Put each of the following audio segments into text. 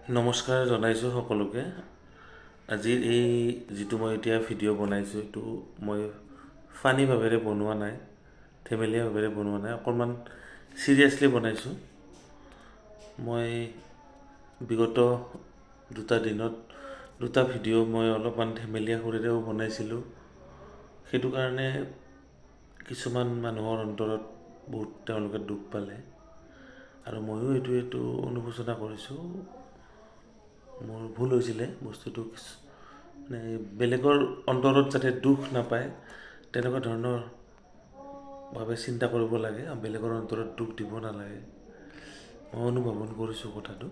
নমস্কাৰ জনাইছোঁ সকলোকে। আজিৰ এই যিটো মই এতিয়া ভিডিঅ' বনাইছোঁ এইটো মই ফানি ভাৱেৰে বনোৱা নাই, ধেমেলীয়া ভাৱেৰে বনোৱা নাই, অকণমান চিৰিয়াছলি বনাইছোঁ। মই বিগত দুটা দিনত দুটা ভিডিঅ' মই অলপমান ধেমেলীয়া সুৰেৰেও বনাইছিলোঁ। সেইটো কাৰণে কিছুমান মানুহৰ অন্তৰত বহুত তেওঁলোকে দুখ পালে আৰু ময়ো এইটো অনুশোচনা কৰিছোঁ। মোৰ ভুল হৈছিলে বস্তুটো মানে বেলেগৰ অন্তৰত যাতে দুখ নাপায় তেনেকুৱা ধৰণৰ ভাৱে চিন্তা কৰিব লাগে আৰু বেলেগৰ অন্তৰত দুখ দিব নালাগে। মই অনুভৱন কৰিছোঁ কথাটো।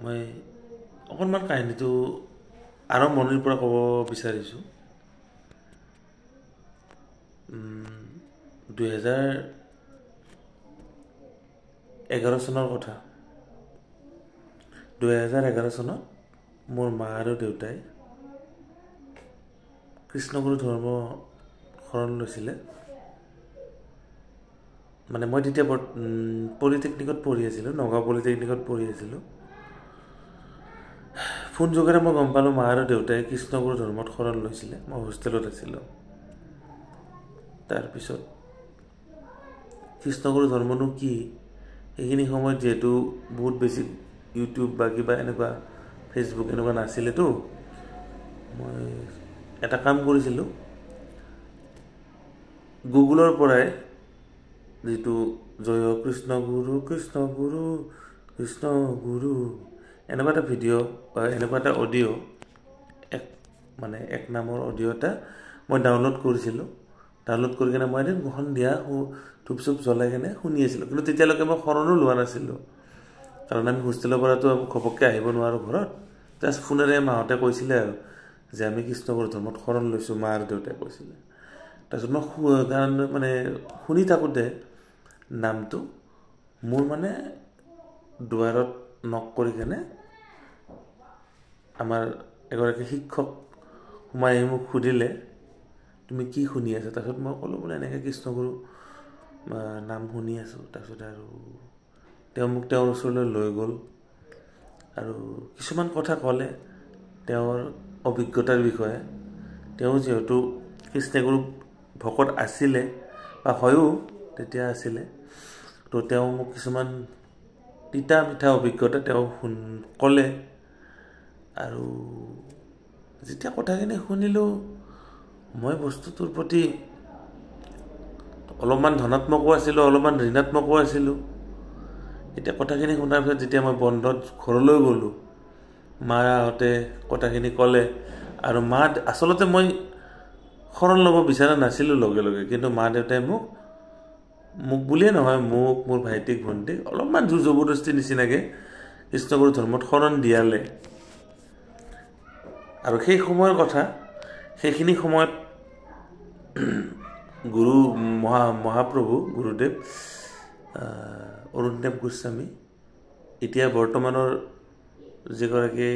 মই অকণমান কাহিনীটো আৰম্ভণিৰ পৰা ক'ব বিচাৰিছোঁ। 2011 চনৰ কথা। 2011 চনত মোৰ মা আৰু দেউতাই কৃষ্ণগুৰু ধৰ্ম শৰণ লৈছিলে। মানে মই তেতিয়া পলিটেকনিকত পঢ়ি আছিলোঁ, নগাঁও পলিটেকনিকত পঢ়ি আছিলোঁ। ফোন যোগেৰে মই গম পালোঁ মা আৰু দেউতাই কৃষ্ণগুৰু ধৰ্মত শৰণ লৈছিলে। মই হোষ্টেলত আছিলোঁ। তাৰপিছত কৃষ্ণগুৰু ধৰ্মনো কি সেইখিনি সময়ত যিহেতু বহুত বেছি ইউটিউব বা কিবা এনেকুৱা ফেচবুক এনেকুৱা নাছিলেতো, মই এটা কাম কৰিছিলোঁ, গুগলৰ পৰাই যিটো জয় কৃষ্ণ গুৰু কৃষ্ণ গুৰু এনেকুৱা এটা ভিডিঅ' বা এনেকুৱা এটা অডিঅ' এক নামৰ অডিঅ' এটা মই ডাউনলোড কৰিছিলোঁ। ডাউনলোড কৰি কিনে মই এদিন সন্ধিয়া ধূপ চুপ জ্বলাই কিনে শুনি আছিলোঁ। কিন্তু তেতিয়ালৈকে মই শৰণো লোৱা নাছিলোঁ, কাৰণ আমি হোষ্টেলৰ পৰাতো ঘপককৈ আহিব নোৱাৰোঁ ঘৰত। জাষ্ট ফোনেৰে মাহঁতে কৈছিলে আৰু যে আমি কৃষ্ণগুৰু ধৰ্মত শৰণ লৈছোঁ, মা আৰু দেউতাই কৈছিলে। তাৰপিছত মই মানে শুনি থাকোঁতে নামটো মোৰ মানে দুৱাৰত নক কৰি কেনে আমাৰ এগৰাকী শিক্ষক সোমাই আহি মোক সুধিলে, তুমি কি শুনি আছা? তাৰপিছত মই ক'লোঁ বোলে এনেকৈ কৃষ্ণগুৰু নাম শুনি আছোঁ। তাৰপিছত আৰু তেওঁ মোক তেওঁৰ ওচৰলৈ লৈ গ'ল আৰু কিছুমান কথা ক'লে তেওঁৰ অভিজ্ঞতাৰ বিষয়ে। তেওঁ যিহেতু কৃষ্ণগুৰু ভকত আছিলে বা হয়ো তেতিয়া আছিলে, তো তেওঁ মোক কিছুমান তিতা মিঠা অভিজ্ঞতা তেওঁ ক'লে। আৰু যেতিয়া কথাখিনি শুনিলোঁ মই বস্তুটোৰ প্ৰতি অলপমান ধনাত্মকো আছিলোঁ, অলপমান ঋণাত্মকো আছিলোঁ। এতিয়া কথাখিনি শুনাৰ পিছত যেতিয়া মই বন্ধত ঘৰলৈ গ'লোঁ, মাহঁতে কথাখিনি ক'লে আৰু আচলতে মই শৰণ ল'ব বিচৰা নাছিলোঁ লগে লগে, কিন্তু মা দেউতাই মোক বুলিয়ে নহয়, মোৰ ভাইটিক ভণ্টিক অলপমান জোৰ জবৰদস্তি নিচিনাকৈ কৃষ্ণগুৰু ধৰ্মত শৰণ দিয়ালে। আৰু সেই সময়ৰ কথা, সেইখিনি সময়ত মহাপ্ৰভু গুৰুদেৱ অৰুণদেৱ গোস্বামী, এতিয়া বৰ্তমানৰ যিগৰাকী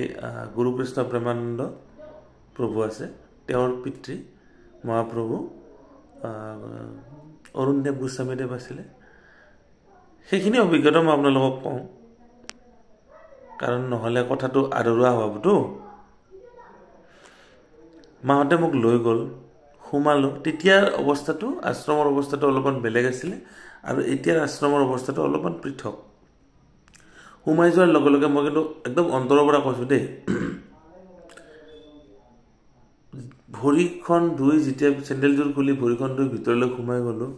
গুৰুকৃষ্ণ প্ৰেমানন্দ প্ৰভু আছে, তেওঁৰ পিতৃ মহাপ্ৰভু অৰুণদেৱ গোস্বামীদেৱ আছিলে। সেইখিনি অভিজ্ঞতা মই আপোনালোকক কওঁ, কাৰণ নহ'লে কথাটো আধৰুৱা হ'বতো। মাহঁতে মোক লৈ গ'ল, সোমালোঁ। তেতিয়াৰ অৱস্থাটো, আশ্ৰমৰ অৱস্থাটো অলপমান বেলেগ আছিলে আৰু এতিয়াৰ আশ্ৰমৰ অৱস্থাটো অলপমান পৃথক। সোমাই যোৱাৰ লগে লগে মই কিন্তু একদম অন্তৰৰ পৰা কৈছোঁ দেই, ভৰিখন ধুই যেতিয়া চেণ্ডেলযোৰ খুলি ভৰিখন ধুই ভিতৰলৈ সোমাই গ'লোঁ,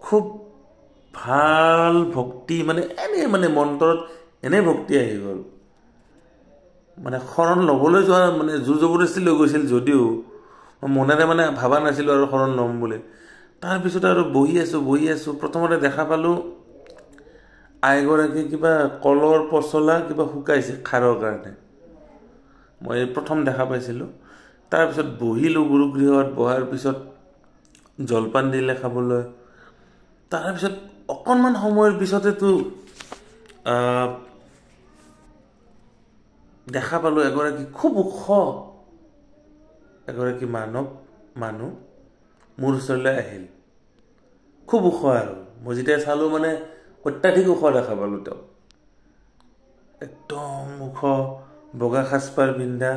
খুব ভাল ভক্তি, মানে মন্ত্ৰত এনে ভক্তি আহি গ'ল। মানে শৰণ ল'বলৈ যোৱা জোৰ জবৰদস্তি লৈ গৈছিল যদিও মই মনেৰে ভাবা নাছিলোঁ আৰু শৰণ ল'ম বুলি। তাৰপিছত আৰু বহি আছোঁ। প্ৰথমতে দেখা পালোঁ আইগৰাকী কিবা কলৰ পচলা কিবা শুকাইছে খাৰৰ কাৰণে, মই প্ৰথম দেখা পাইছিলোঁ। তাৰপিছত বহিলোঁ গুৰুগৃহত, বহাৰ পিছত জলপান দিলে খাবলৈ। তাৰপিছত অকণমান সময়ৰ পিছতেতো দেখা পালোঁ এগৰাকী খুব ওখ এগৰাকী মানুহ মোৰ ওচৰলৈ আহিল। খুব ওখ আৰু মই যেতিয়া চালোঁ অত্যাধিক ওখ দেখা পালোঁ তেওঁক। একদম ওখ বগা সাজপাৰ পিন্ধা,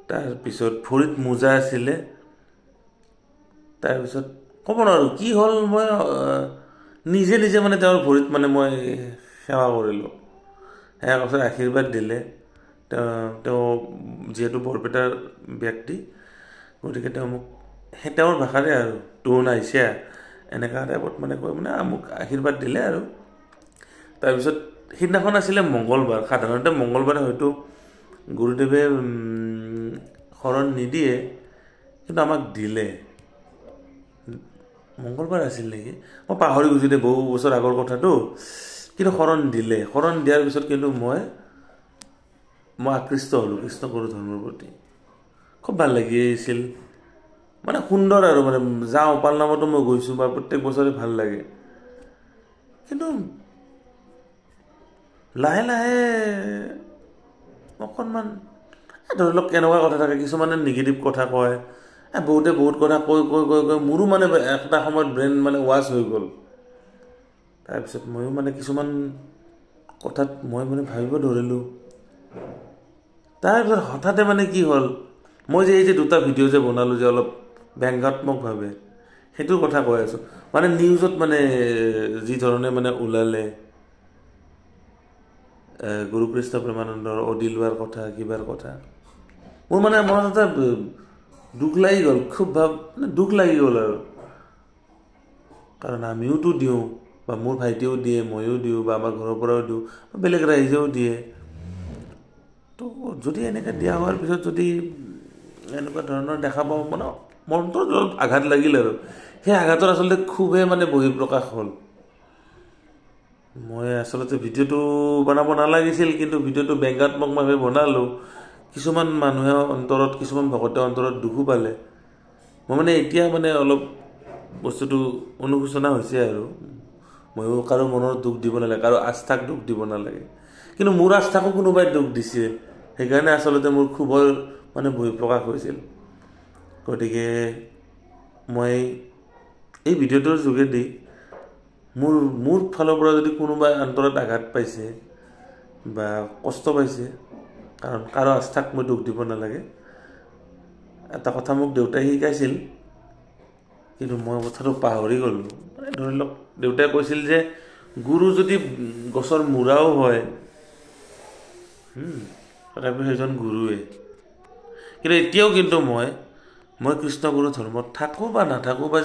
তাৰপিছত ভৰিত মোজা আছিলে। তাৰপিছত ক'ব নোৱাৰোঁ কি হ'ল, মই নিজে নিজে মানে তেওঁৰ ভৰিত মানে মই সেৱা কৰিলোঁ। সেয়া কৈছে আশীৰ্বাদ দিলে। তেওঁ যিহেতু বৰপেটাৰ ব্যক্তি, গতিকে তেওঁ মোক সেই তেওঁৰ ভাষাৰে আৰু তোৰ নাইছা এনেকুৱা টাইপত মানে কৈ মানে মোক আশীৰ্বাদ দিলে আৰু। তাৰপিছত সিদিনাখন আছিলে মংগলবাৰ। সাধাৰণতে মংগলবাৰে হয়তো গুৰুদেৱে শৰণ নিদিয়ে, কিন্তু আমাক দিলে। মংগলবাৰ আছিল নেকি, মই পাহৰি গৈছোঁ দেই, বহু বছৰ আগৰ কথাটো। কিন্তু শৰণ দিলে। শৰণ দিয়াৰ পিছত কিন্তু মই আকৃষ্ট হ'লোঁ কৃষ্ণগুৰু ধৰ্মৰ প্ৰতি। খুব ভাল লাগিছিল, মানে সুন্দৰ আৰু মানে যাওঁ পালনামতো মই গৈছোঁ বা প্ৰত্যেক বছৰে ভাল লাগে। কিন্তু লাহে লাহে অকণমান ধৰি লওক কেনেকুৱা কথা থাকে, কিছুমানে নিগেটিভ কথা কয়, বহুতে বহুত কথা কৈ কৈ কৈ কৈ মোৰো মানে এটা সময়ত ব্ৰেইন মানে ৱাছ হৈ গ'ল। তাৰপিছত ময়ো মানে কিছুমান কথাত মই মানে ভাবিব ধৰিলোঁ। তাৰপিছত হঠাতে মানে কি হ'ল, মই যে এই যে দুটা ভিডিঅ' যে বনালোঁ যে অলপ ব্যংগাত্মকভাৱে, সেইটোৰ কথা কৈ আছোঁ। মানে নিউজত মানে যি ধৰণে মানে ওলালে গুৰুকৃষ্ণ প্ৰেমানন্দৰ অদিল লোৱাৰ কথা, কিবাৰ কথা, মোৰ মানে মনত এটা দুখ লাগি গ'ল, খুব দুখ লাগি গ'ল আৰু। কাৰণ আমিওতো দিওঁ, বা মোৰ ভাইটিয়েও দিয়ে, ময়ো দিওঁ, বা আমাৰ ঘৰৰ পৰাও দিওঁ, বেলেগ ৰাইজেও দিয়ে। তো যদি এনেকৈ দিয়া হোৱাৰ পিছত যদি এনেকুৱা ধৰণৰ দেখা পাওঁ, মানে মনটো অলপ আঘাত লাগিল আৰু। সেই আঘাতৰ আচলতে খুবেই মানে বহিঃপ্ৰকাশ হ'ল। মই আচলতে ভিডিঅ'টো বনাব নালাগিছিল, কিন্তু ভিডিঅ'টো ব্যংগাত্মকভাৱে বনালোঁ। কিছুমান মানুহে অন্তৰত, কিছুমান ভকতে অন্তৰত দুখো পালে। মই মানে এতিয়া মানে অলপ বস্তুটো অনুশোচনা হৈছে আৰু। ময়ো কাৰো মনত দুখ দিব নালাগে, কাৰো আস্থাক দুখ দিব নালাগে। কিন্তু মোৰ আস্থাকো কোনোবাই দুখ দিছে, সেইকাৰণে আচলতে মোৰ খুবৰ মানে বহিঃপ্ৰকাশ হৈছিল। গতিকে মই এই ভিডিঅ'টোৰ যোগেদি মোৰ ফালৰ পৰা যদি কোনোবাই অন্তৰত আঘাত পাইছে বা কষ্ট পাইছে, কাৰণ কাৰো আস্থাক মই দুখ দিব নালাগে। এটা কথা মোক দেউতাই শিকাইছিল, কিন্তু মই কথাটো পাহৰি গ'লোঁ। মানে ধৰি লওক দেউতাই কৈছিল যে গুৰু যদি গছৰ মূৰাও হয়, তথাপিও সেইজন গুৰুৱে। কিন্তু এতিয়াও কিন্তু মই কৃষ্ণগুৰু ধৰ্মত থাকোঁ বা নাথাকোঁ বা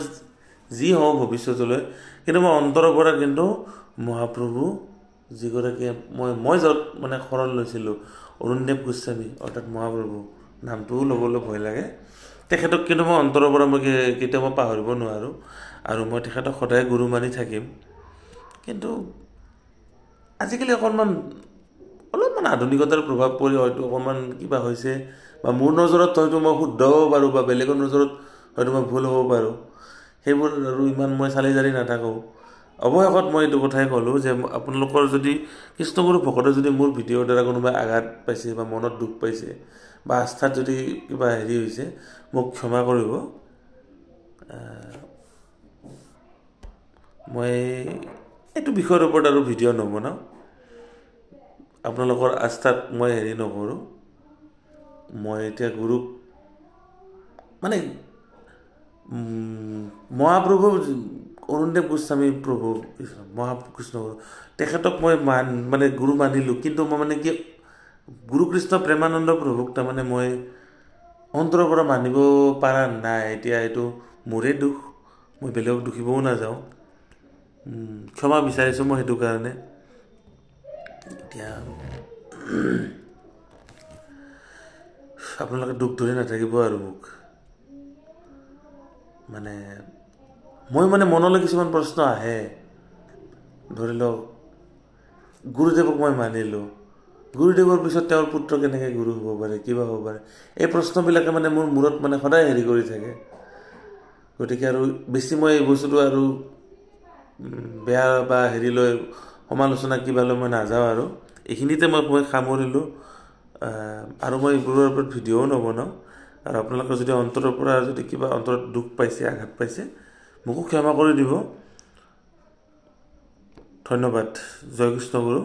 যি হওঁ ভৱিষ্যতলৈ, কিন্তু মই অন্তৰৰ পৰা কিন্তু মহাপ্ৰভু যিগৰাকী মই য'ত মানে শৰণ লৈছিলোঁ, অৰুণদেৱ গোস্বামী অৰ্থাৎ মহাপ্ৰভু, নামটোও ল'বলৈ ভয় লাগে, তেখেতক কিন্তু মই অন্তৰৰ পৰা মই কেতিয়াও পাহৰিব নোৱাৰোঁ। আৰু মই তেখেতক সদায় গুৰু মানি থাকিম। কিন্তু আজিকালি অলপমান আধুনিকতাৰ প্ৰভাৱ পৰি হয়তো অকণমান কিবা হৈছে, বা মোৰ নজৰত হয়তো মই শুদ্ধ হ'ব পাৰোঁ, বা বেলেগৰ নজৰত হয়তো মই ভুল হ'ব পাৰোঁ। সেইবোৰ আৰু ইমান মই চালি জাৰি নাথাকোঁ। অৱশেষত মই এইটো কথাই ক'লোঁ যে আপোনালোকৰ যদি কৃষ্ণগুৰু ভকতে যদি মোৰ ভিডিঅ'ৰ দ্বাৰা কোনোবাই আঘাত পাইছে বা মনত দুখ পাইছে বা আস্থাত যদি কিবা হেৰি হৈছে, মোক ক্ষমা কৰিব। মই এইটো বিষয়ৰ ওপৰত আৰু ভিডিঅ' নবনাওঁ। আপোনালোকৰ আস্থাত মই হেৰি নকৰোঁ। মই এতিয়া গুৰুক মানে মহাপ্ৰভু অৰুণদেৱ গোস্বামী প্ৰভু মহাকৃষ্ণ গুৰু, তেখেতক মই মানে গুৰু মানিলোঁ। কিন্তু মই মানে কি গুৰুকৃষ্ণ প্ৰেমানন্দ প্ৰভুক তাৰমানে মই অন্তৰৰ পৰা মানিব পৰা নাই। এতিয়া এইটো মোৰে দুখ, মই বেলেগক দুখিবও নাযাওঁ। ক্ষমা বিচাৰিছোঁ মই সেইটো কাৰণে। এতিয়া আপোনালোকে দুখ ধৰি নাথাকিব আৰু মোক। মানে মই মনলৈ কিছুমান প্ৰশ্ন আহে। ধৰি লওক গুৰুদেৱক মই মানিলোঁ, গুৰুদেৱৰ পিছত তেওঁৰ পুত্ৰ কেনেকৈ গুৰু হ'ব পাৰে, কিবা হ'ব পাৰে, এই প্ৰশ্নবিলাকে মানে মোৰ মূৰত মানে সদায় হেৰি কৰি থাকে। গতিকে আৰু বেছি মই এই বস্তুটো আৰু বেয়া বা হেৰি লৈ সমালোচনা কিবা লৈ মই নাযাওঁ আৰু। এইখিনিতে মই সামৰিলোঁ। আৰু মই এইবোৰৰ ওপৰত ভিডিঅ'ও নবনাওঁ। আৰু আপোনালোকে যদি অন্তৰৰ পৰা যদি কিবা অন্তৰত দুখ পাইছে, আঘাত পাইছে, মোকো ক্ষমা কৰি দিব। ধন্যবাদ। জয় কৃষ্ণ গুৰু।